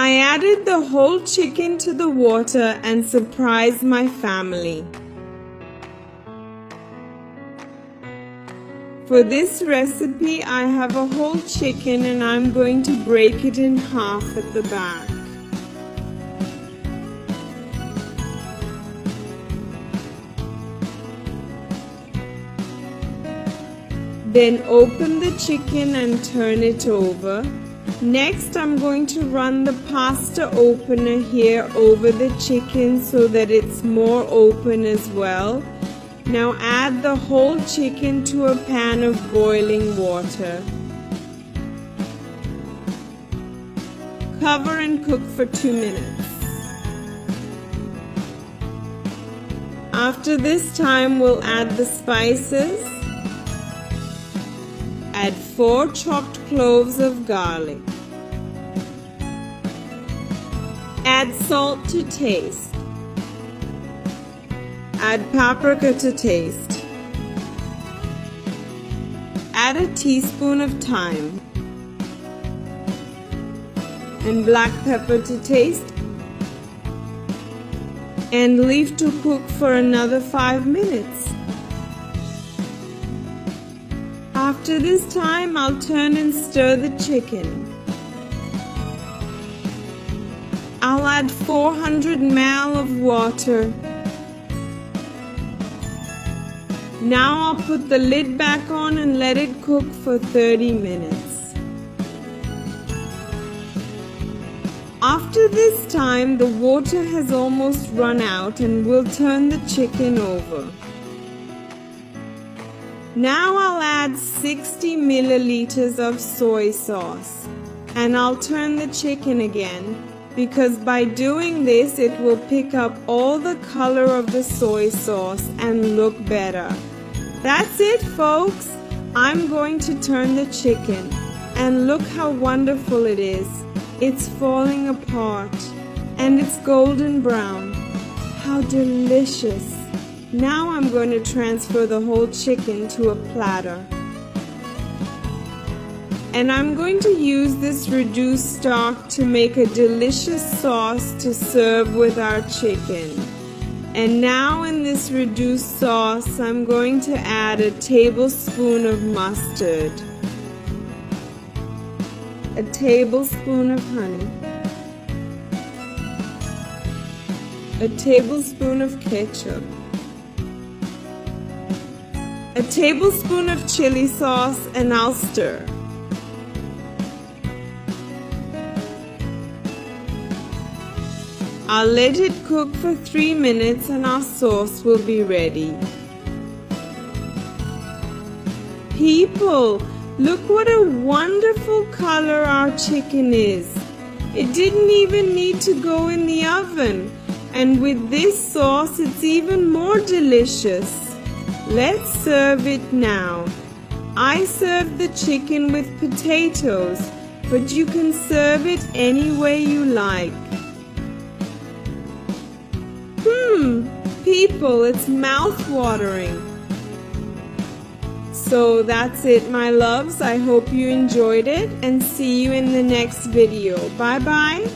I added the whole chicken to the water and surprised my family. For this recipe, I have a whole chicken and I'm going to break it in half at the back. Then open the chicken and turn it over. Next, I'm going to run the pasta opener here over the chicken so that it's more open as well. Now add the whole chicken to a pan of boiling water. Cover and cook for 2 minutes. After this time, we'll add the spices. Add 4 chopped cloves of garlic. Add salt to taste. Add paprika to taste. Add a teaspoon of thyme and black pepper to taste, and leave to cook for another 5 minutes. After this time, I'll turn and stir the chicken. I'll add 400 ml of water. Now I'll put the lid back on and let it cook for 30 minutes. After this time, the water has almost run out and we'll turn the chicken over. Now I'll add 60 milliliters of soy sauce and I'll turn the chicken again, because by doing this it will pick up all the color of the soy sauce and look better. That's it, folks. I'm going to turn the chicken and look how wonderful it is. It's falling apart and it's golden brown. How delicious. Now I'm going to transfer the whole chicken to a platter. And I'm going to use this reduced stock to make a delicious sauce to serve with our chicken. And now in this reduced sauce, I'm going to add a tablespoon of mustard, a tablespoon of honey, a tablespoon of ketchup, a tablespoon of chili sauce, and I'll stir. I'll let it cook for 3 minutes and our sauce will be ready. People, look what a wonderful color our chicken is. It didn't even need to go in the oven. And with this sauce, it's even more delicious. Let's serve it now. I served the chicken with potatoes, but you can serve it any way you like. People, it's mouth-watering. So that's it, my loves. I hope you enjoyed it and see you in the next video. Bye-bye.